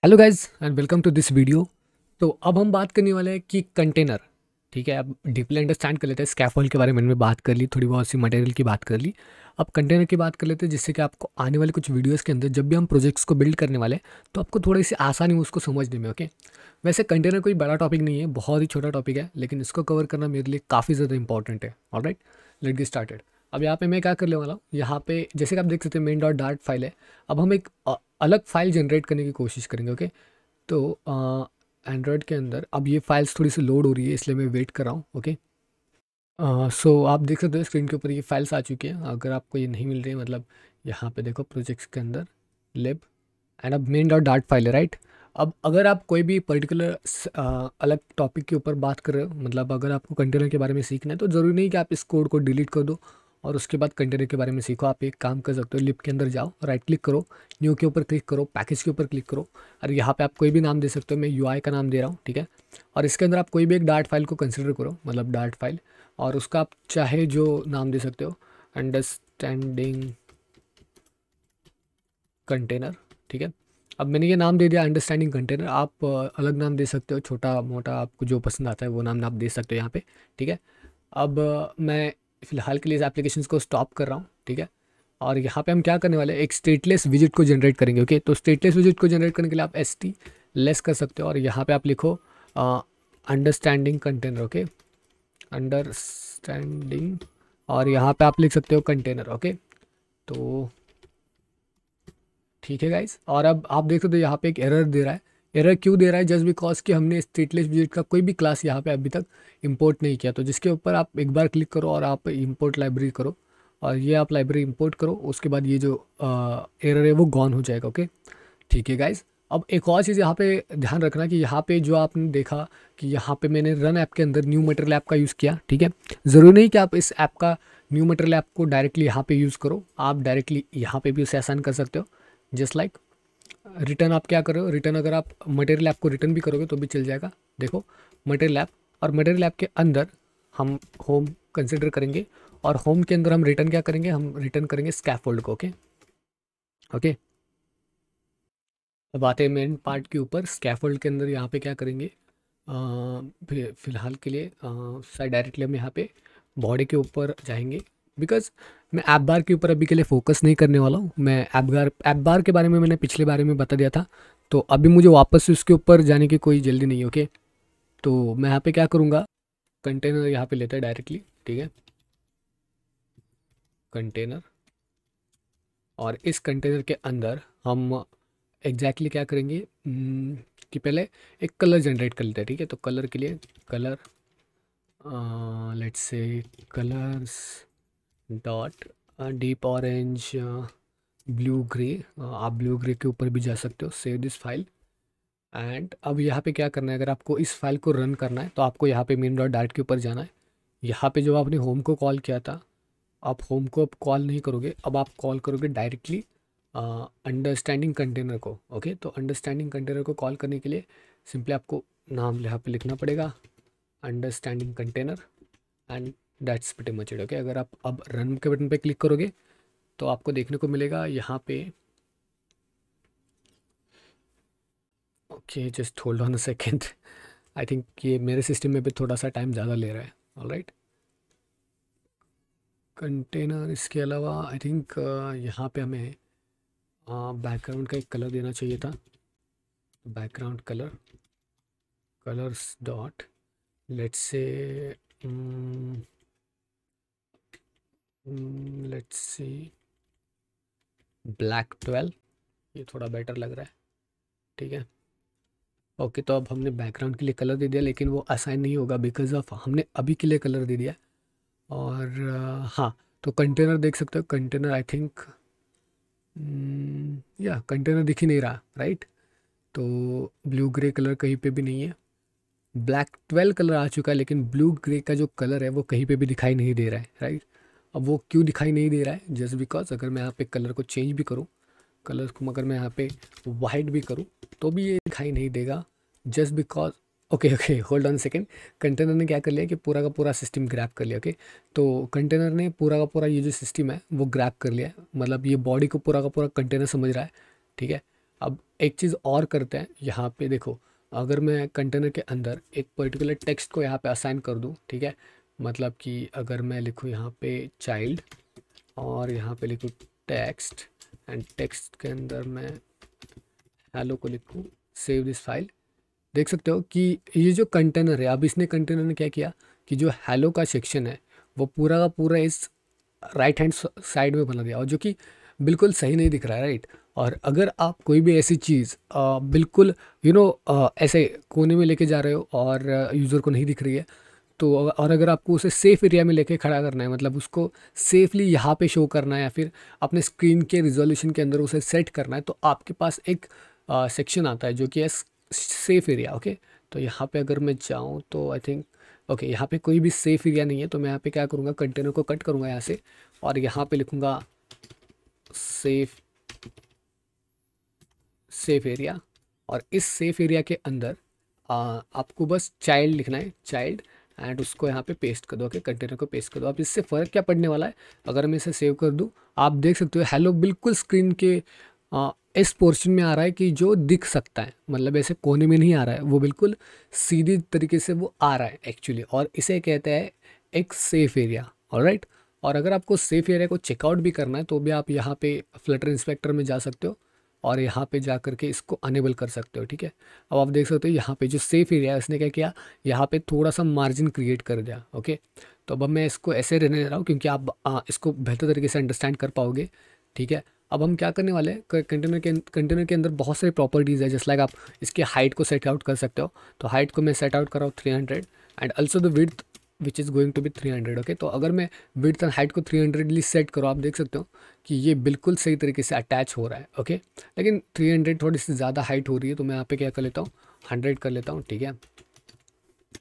Hello guys and welcome to this video. तो अब हम बात करने वाले हैं कि कंटेनर। ठीक है, अब डीपली अंडरस्टैंड कर लेते हैं। स्कैफोल्ड के बारे में मैंने बात कर ली, थोड़ी बहुत सी मटेरियल की बात कर ली। अब कंटेनर की बात कर लेते हैं, जिससे कि आपको आने वाले कुछ वीडियोस के अंदर जब भी हम प्रोजेक्ट्स को बिल्ड करने वाले हैं तो आपको थोड़ी सी आसानी हो उसको समझने में। ओके, वैसे कंटेनर कोई बड़ा टॉपिक नहीं है, बहुत ही छोटा टॉपिक है, लेकिन इसको कवर करना मेरे लिए काफ़ी ज़्यादा इंपॉर्टेंट है। Alright, let get started. अब यहाँ पे मैं क्या करने वाला हूँ, यहाँ पे जैसे कि आप देख सकते हैं मेन डॉट डार्ट फाइल है। अब हम एक अलग फाइल जनरेट करने की कोशिश करेंगे। ओके, तो एंड्रॉयड के अंदर अब ये फाइल्स थोड़ी सी लोड हो रही है, इसलिए मैं वेट कर रहा हूँ। ओके, सो आप देख सकते हो स्क्रीन के ऊपर ये फाइल्स आ चुकी हैं। अगर आपको ये नहीं मिल रही है, मतलब यहाँ पे देखो प्रोजेक्ट्स के अंदर लिब एंड अब मेन डॉट डार्ट फाइल है, राइट। अब अगर आप कोई भी पर्टिकुलर अलग टॉपिक के ऊपर बात कर रहे हो, मतलब अगर आपको कंटेनर के बारे में सीखना है, तो ज़रूरी नहीं कि आप इस कोड को डिलीट कर दो और उसके बाद कंटेनर के बारे में सीखो। आप एक काम कर सकते हो, लिब के अंदर जाओ, राइट क्लिक करो, न्यू के ऊपर क्लिक करो, पैकेज के ऊपर क्लिक करो, और यहाँ पे आप कोई भी नाम दे सकते हो। मैं यूआई का नाम दे रहा हूँ, ठीक है। और इसके अंदर आप कोई भी एक डार्ट फाइल को कंसिडर करो, मतलब डार्ट फाइल, और उसका आप चाहे जो नाम दे सकते हो, अंडरस्टैंडिंग कंटेनर। ठीक है, अब मैंने ये नाम दे दिया अंडरस्टैंडिंग कंटेनर। आप अलग नाम दे सकते हो, छोटा मोटा आपको जो पसंद आता है वो नाम आप दे सकते हो यहाँ पे। ठीक है, अब मैं फ़िलहाल के लिए इस एप्लीकेशन को स्टॉप कर रहा हूँ। ठीक है, और यहाँ पे हम क्या करने वाले हैं, एक स्टेटलेस विजिट को जनरेट करेंगे। ओके, तो स्टेटलेस विजिट को जनरेट करने के लिए आप एस टी लेस कर सकते हो, और यहाँ पे आप लिखो अंडरस्टैंडिंग कंटेनर। ओके, अंडरस्टैंडिंग, और यहाँ पे आप लिख सकते हो कंटेनर। ओके, तो ठीक है गाइस। और अब आप देख सकते हो यहाँ पे एक एरर दे रहा है। एरर क्यों दे रहा है? जस्ट बिकॉज कि हमने स्टेटलेस विजिट का कोई भी क्लास यहाँ पे अभी तक इंपोर्ट नहीं किया। तो जिसके ऊपर आप एक बार क्लिक करो और आप इंपोर्ट लाइब्रेरी करो, और ये आप लाइब्रेरी इंपोर्ट करो, उसके बाद ये जो एरर है वो गॉन हो जाएगा। ओके, ठीक है गाइज। अब एक और चीज़ यहाँ पे ध्यान रखना कि यहाँ पे जो आपने देखा कि यहाँ पे मैंने रन ऐप के अंदर न्यू मटेरियल ऐप का यूज़ किया। ठीक है, ज़रूरी नहीं कि आप इस ऐप का न्यू मटेरियल ऐप को डायरेक्टली यहाँ पे यूज़ करो, आप डायरेक्टली यहाँ पे भी उसे आसान कर सकते हो। जस्ट लाइक रिटर्न, आप क्या कर रहे हो, रिटर्न अगर आप मटेरियल ऐप को रिटर्न भी करोगे तो भी चल जाएगा। देखो मटेरियल ऐप, और मटेरियल ऐप के अंदर हम होम कंसिडर करेंगे, और होम के अंदर हम रिटर्न क्या करेंगे, हम रिटर्न करेंगे स्कैफोल्ड को। ओके ओके, अब आते हैं मेन पार्ट के ऊपर। स्कैफोल्ड के अंदर यहाँ पे क्या करेंगे, फिलहाल के लिए शायद डायरेक्टली हम यहाँ पे बॉडी के ऊपर जाएंगे, बिकॉज मैं ऐप बार के ऊपर अभी के लिए फोकस नहीं करने वाला हूँ। मैं ऐप बार के बारे में मैंने पिछले बारे में बता दिया था, तो अभी मुझे वापस से उसके ऊपर जाने की कोई जल्दी नहीं है। ओके, तो मैं यहाँ पे क्या करूँगा, कंटेनर यहाँ पे लेता है डायरेक्टली। ठीक है, कंटेनर, और इस कंटेनर के अंदर हम एग्जैक्टली क्या करेंगे, कि पहले एक कलर जनरेट कर लेते हैं। ठीक है, तो कलर के लिए colour, let's say colours dot deep orange blue grey. आप ब्लू ग्रे के ऊपर भी जा सकते हो। सेव दिस फाइल, एंड अब यहाँ पे क्या करना है, अगर आपको इस फाइल को रन करना है तो आपको यहाँ पे मेन डॉट डार्ट के ऊपर जाना है। यहाँ पे जो आपने होम को कॉल किया था, आप होम को अब कॉल नहीं करोगे, अब आप कॉल करोगे डायरेक्टली अंडरस्टैंडिंग कंटेनर को। ओके, तो अंडरस्टैंडिंग कंटेनर को कॉल करने के लिए सिंपली आपको नाम यहाँ पे लिखना पड़ेगा, understanding container, and that's pretty much it. Okay, अगर आप अब रन के बटन पे क्लिक करोगे तो आपको देखने को मिलेगा यहाँ पे, okay just hold on a second, I think ये मेरे सिस्टम में भी थोड़ा सा टाइम ज़्यादा ले रहा है। ऑलराइट, कंटेनर, इसके अलावा आई थिंक यहाँ पे हमें बैकग्राउंड का एक कलर देना चाहिए था। Background colour, colours dot, let's say let's see black 12, ये थोड़ा बेटर लग रहा है। ठीक है, ओके, तो अब हमने बैकग्राउंड के लिए कलर दे दिया, लेकिन वो असाइन नहीं होगा बिकॉज ऑफ हमने अभी के लिए कलर दे दिया। और हाँ, तो कंटेनर देख सकते हो, कंटेनर आई थिंक या कंटेनर दिख ही नहीं रहा, राइट। तो ब्लू ग्रे कलर कहीं पे भी नहीं है। ब्लैक 12 कलर आ चुका है, लेकिन ब्लू ग्रे का जो कलर है वो कहीं पे भी दिखाई नहीं दे रहा है, राइट। अब वो क्यों दिखाई नहीं दे रहा है? जस्ट बिकॉज अगर मैं यहाँ पे कलर को चेंज भी करूँ, कलर को अगर मैं यहाँ पे वाइट भी करूँ तो भी ये दिखाई नहीं देगा, just because, okay okay hold on second. Container ने क्या कर लिया कि पूरा का पूरा सिस्टम ग्रैब कर लिया। ओके, तो कंटेनर ने पूरा का पूरा ये जो सिस्टम है वो ग्रैब कर लिया है, मतलब ये बॉडी को पूरा का पूरा कंटेनर समझ रहा है। ठीक है, अब एक चीज़ और करते हैं, यहाँ पे देखो, अगर मैं कंटेनर के अंदर एक पर्टिकुलर टेक्स्ट को यहाँ पे असाइन कर दूँ, ठीक है, मतलब कि अगर मैं लिखूँ यहाँ पे चाइल्ड और यहाँ पे लिखूँ टेक्स्ट एंड टेक्स्ट के अंदर मैं हेलो को लिखूँ, सेव दिस फाइल, देख सकते हो कि ये जो कंटेनर है, अब इसने कंटेनर ने क्या किया कि जो हेलो का सेक्शन है वो पूरा का पूरा इस राइट हैंड साइड में बना दिया, और जो कि बिल्कुल सही नहीं दिख रहा है, राइट। और अगर आप कोई भी ऐसी चीज़ बिल्कुल ऐसे कोने में लेके जा रहे हो और यूज़र को नहीं दिख रही है, तो और अगर आपको उसे सेफ एरिया में लेके खड़ा करना है, मतलब उसको सेफली यहाँ पे शो करना है या फिर अपने स्क्रीन के रिजोल्यूशन के अंदर उसे सेट करना है, तो आपके पास एक सेक्शन आता है जो कि है सेफ एरिया। ओके, तो यहाँ पे अगर मैं जाऊँ तो आई थिंक ओके, यहाँ पे कोई भी सेफ एरिया नहीं है, तो मैं यहाँ पे क्या करूँगा, कंटेनर को कट करूँगा यहाँ से और यहाँ पे लिखूँगा सेफ एरिया, और इस सेफ एरिया के अंदर आपको बस चाइल्ड लिखना है, चाइल्ड, एंड उसको यहाँ पे पेस्ट कर दो। ओके, कंटेनर को पेस्ट कर दो। अब इससे फ़र्क क्या पड़ने वाला है, अगर मैं इसे सेव कर दूँ, आप देख सकते हो हेलो बिल्कुल स्क्रीन के इस पोर्शन में आ रहा है कि जो दिख सकता है, मतलब ऐसे कोने में नहीं आ रहा है, वो बिल्कुल सीधी तरीके से वो आ रहा है एक्चुअली, और इसे कहते हैं एक सेफ एरिया। ऑलराइट, और अगर आपको सेफ एरिया को चेकआउट भी करना है तो भी आप यहाँ पे फ्लटर इंस्पेक्टर में जा सकते हो और यहाँ पे जा करके इसको अनेबल कर सकते हो। ठीक है, अब आप देख सकते हो यहाँ पे जो सेफ एरिया है उसने क्या किया, यहाँ पे थोड़ा सा मार्जिन क्रिएट कर दिया। ओके, तो अब मैं इसको ऐसे रहने दे रहा हूँ क्योंकि आप इसको बेहतर तरीके से अंडरस्टैंड कर पाओगे। ठीक है, अब हम क्या करने वाले हैं, कंटेनर के अंदर बहुत सारी प्रॉपर्टीज़ है, जस्ट लाइक आप इसके हाइट को सेट आउट कर सकते हो। तो हाइट को मैं सेट आउट कर रहा हूँ 300 and also the width which is going to be 300। Okay, तो अगर मैं विड्थ एंड हाइट को 300 सेट करो, आप देख सकते हो कि ये बिल्कुल सही तरीके से अटैच हो रहा है। ओके, लेकिन 300 थोड़ी सी ज़्यादा हाइट हो रही है, तो मैं यहाँ पे क्या कर लेता हूँ, 100 कर लेता हूँ। ठीक है,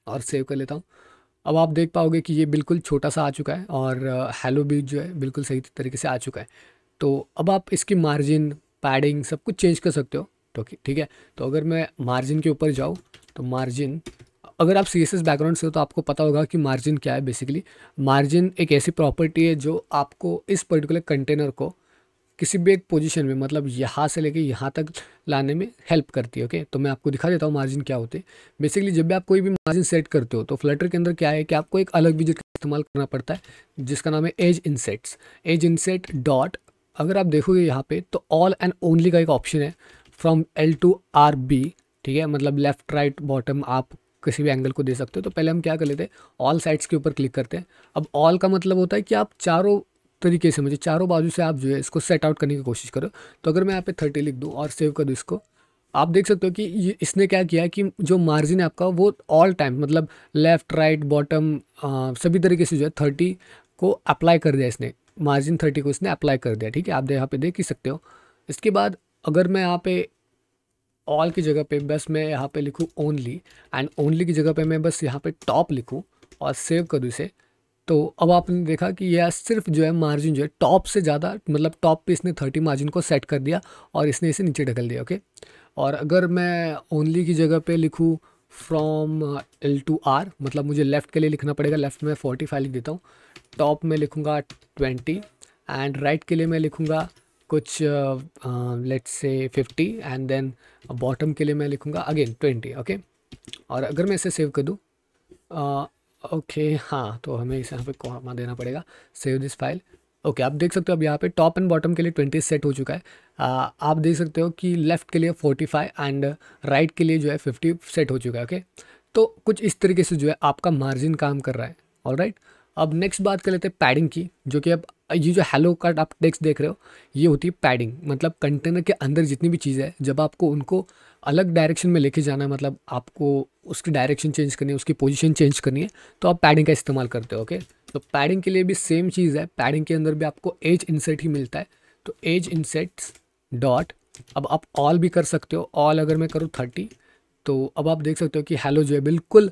और सेव कर लेता हूँ। अब आप देख पाओगे कि ये बिल्कुल छोटा सा आ चुका है और हेलो भी जो है बिल्कुल सही तरीके से आ चुका है। तो अब आप इसकी मार्जिन, पैडिंग सब कुछ चेंज कर सकते हो। तो ठीक है, तो अगर मैं मार्जिन के ऊपर जाऊँ तो मार्जिन, अगर आप CSS बैकग्राउंड से हो तो आपको पता होगा कि मार्जिन क्या है। बेसिकली मार्जिन एक ऐसी प्रॉपर्टी है जो आपको इस पर्टिकुलर कंटेनर को किसी भी एक पोजीशन में, मतलब यहाँ से लेके यहाँ तक लाने में हेल्प करती है। ओके, तो मैं आपको दिखा देता हूँ मार्जिन क्या होते हैं। बेसिकली जब भी आप कोई भी मार्जिन सेट करते हो तो फ्लटर के अंदर क्या है कि आपको एक अलग विजेट का इस्तेमाल करना पड़ता है जिसका नाम है एज इंसेट्स। एज इंसेट डॉट, अगर आप देखोगे यहाँ पे तो ऑल एंड ओनली का एक ऑप्शन है फ्रॉम L to RB। ठीक है, मतलब लेफ्ट राइट बॉटम आप किसी भी एंगल को दे सकते हो। तो पहले हम क्या कर लेते हैं, ऑल साइड्स के ऊपर क्लिक करते हैं। अब ऑल का मतलब होता है कि आप चारों तरीके से, मुझे चारों बाजू से आप जो है इसको सेट आउट करने की कोशिश करो। तो अगर मैं यहाँ पे 30 लिख दूँ और सेव कर दूँ इसको, आप देख सकते हो कि ये इसने क्या किया है कि जो मार्जिन है आपका वो ऑल टाइम, मतलब लेफ़्ट राइट बॉटम सभी तरीके से जो है 30 को अप्लाई कर दिया इसने, मार्जिन 30 को इसने अप्लाई कर दिया। ठीक है, आप यहाँ पे देख ही सकते हो। इसके बाद अगर मैं यहाँ पे ऑल की जगह पे बस मैं यहाँ पे लिखूँ ओनली, एंड ओनली की जगह पे मैं बस यहाँ पे टॉप लिखूँ और सेव कर दूँ इसे, तो अब आपने देखा कि यह सिर्फ जो है मार्जिन जो है टॉप से ज़्यादा, मतलब टॉप पे इसने 30 मार्जिन को सेट कर दिया और इसने इसे नीचे ढकल दिया। ओके, और अगर मैं ओनली की जगह पे लिखूँ फ्रॉम L to R, मतलब मुझे लेफ़्ट के लिए लिखना पड़ेगा, लेफ़्ट में 45 लिख देता हूँ, टॉप में लिखूँगा 20 एंड राइट के लिए मैं लिखूँगा कुछ let's say 50 and then bottom के लिए मैं लिखूँगा अगेन 20। ओके, और अगर मैं इसे सेव कर दूँ, ओके हाँ, तो हमें इसे यहाँ पे कॉमा देना पड़ेगा, सेव दिस फाइल। ओके, आप देख सकते हो अब यहाँ पे टॉप एंड बॉटम के लिए 20 सेट हो चुका है। आप देख सकते हो कि लेफ़्ट के लिए 45 एंड राइट के लिए जो है 50 सेट हो चुका है। ओके, तो कुछ इस तरीके से जो है आपका मार्जिन काम कर रहा है। ऑलराइट, अब नेक्स्ट बात कर लेते हैं पैडिंग की, जो कि अब ये जो हेलो का आप टेक्स्ट देख रहे हो ये होती है पैडिंग। मतलब कंटेनर के अंदर जितनी भी चीज़ें हैं, जब आपको उनको अलग डायरेक्शन में लेके जाना है, मतलब आपको उसकी डायरेक्शन चेंज करनी है, उसकी पोजीशन चेंज करनी है, तो आप पैडिंग का इस्तेमाल करते हो। ओके, तो पैडिंग के लिए भी सेम चीज़ है, पैडिंग के अंदर भी आपको एज इंसेट ही मिलता है। तो एज इंसेट्स डॉट, अब आप ऑल भी कर सकते हो, ऑल अगर मैं करूँ 30, तो अब आप देख सकते हो कि हेलो जो है बिल्कुल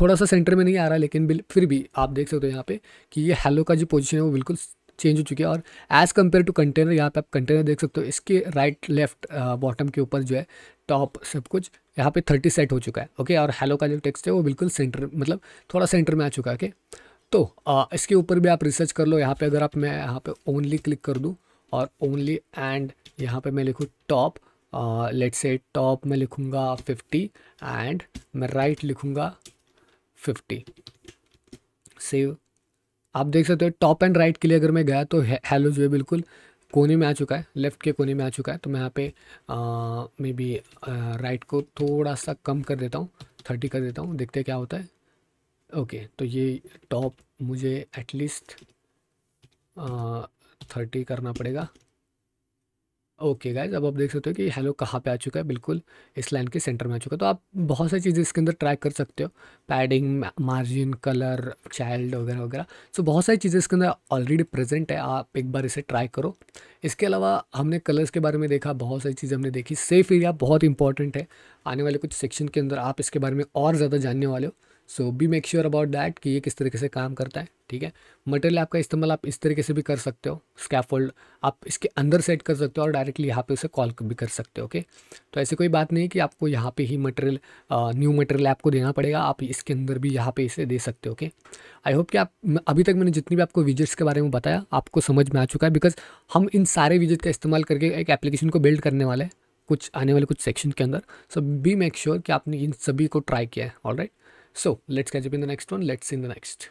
थोड़ा सा सेंटर में नहीं आ रहा, लेकिन फिर भी आप देख सकते हो यहाँ पे कि ये हेलो का जो पोजीशन है वो बिल्कुल चेंज हो चुकी है। और एज़ कम्पेयर टू कंटेनर, यहाँ पे आप कंटेनर देख सकते हो, इसके राइट लेफ्ट बॉटम के ऊपर जो है टॉप सब कुछ यहाँ पे 30 सेट हो चुका है। ओके, और हेलो का जो टेक्स्ट है वो बिल्कुल सेंटर, मतलब थोड़ा सेंटर में आ चुका है। ओके, तो इसके ऊपर भी आप रिसर्च कर लो। यहाँ पे अगर आप, मैं यहाँ पे ओनली क्लिक कर दूँ और ओनली एंड यहाँ पे मैं लिखूँ टॉप लेट्स से टॉप में लिखूँगा 50 एंड मैं राइट लिखूँगा 50। सेव। आप देख सकते हो टॉप एंड राइट के लिए अगर मैं गया तो हेलो जो है बिल्कुल कोने में आ चुका है, लेफ़्ट के कोने में आ चुका है। तो मैं यहाँ पे मे बी राइट को थोड़ा सा कम कर देता हूँ, 30 कर देता हूँ, देखते हैं क्या होता है। ओके, तो ये टॉप मुझे एटलीस्ट 30 करना पड़ेगा। ओके गाइज, अब आप देख सकते हो कि हेलो कहाँ पे आ चुका है, बिल्कुल इस लाइन के सेंटर में आ चुका है। तो आप बहुत सारी चीज़ें इसके अंदर ट्रैक कर सकते हो, पैडिंग, मार्जिन, कलर, चाइल्ड वगैरह वगैरह। सो बहुत सारी चीज़ें इसके अंदर ऑलरेडी प्रेजेंट है, आप एक बार इसे ट्राई करो। इसके अलावा हमने कलर्स के बारे में देखा, बहुत सारी चीज़ें हमने देखी। सेफ एरिया बहुत इंपॉर्टेंट है, आने वाले कुछ सेक्शन के अंदर आप इसके बारे में और ज़्यादा जानने वाले हो। So be make sure about that कि ये किस तरीके से काम करता है, ठीक है। मटेरियल आपका इस्तेमाल आप इस तरीके से भी कर सकते हो, स्कैफोल्ड आप इसके अंदर सेट कर सकते हो और डायरेक्टली यहाँ पे उसे कॉल भी कर सकते हो, ओके। तो ऐसी कोई बात नहीं कि आपको यहाँ पे ही मटेरियल, न्यू मटेरियल आपको देना पड़ेगा, आप इसके अंदर भी यहाँ पे इसे दे सकते हो, ओके। आई होप कि आप अभी तक मैंने जितनी भी आपको विजेट्स के बारे में बताया आपको समझ में आ चुका है, बिकॉज हम इन सारे विजेट का इस्तेमाल करके एक एप्लीकेशन को बिल्ड करने वाले हैं कुछ आने वाले कुछ सेक्शन के अंदर। सो बी मेक श्योर कि आपने इन सभी को ट्राई किया है। Alright, so let's catch up in the next one. Let's see in the next.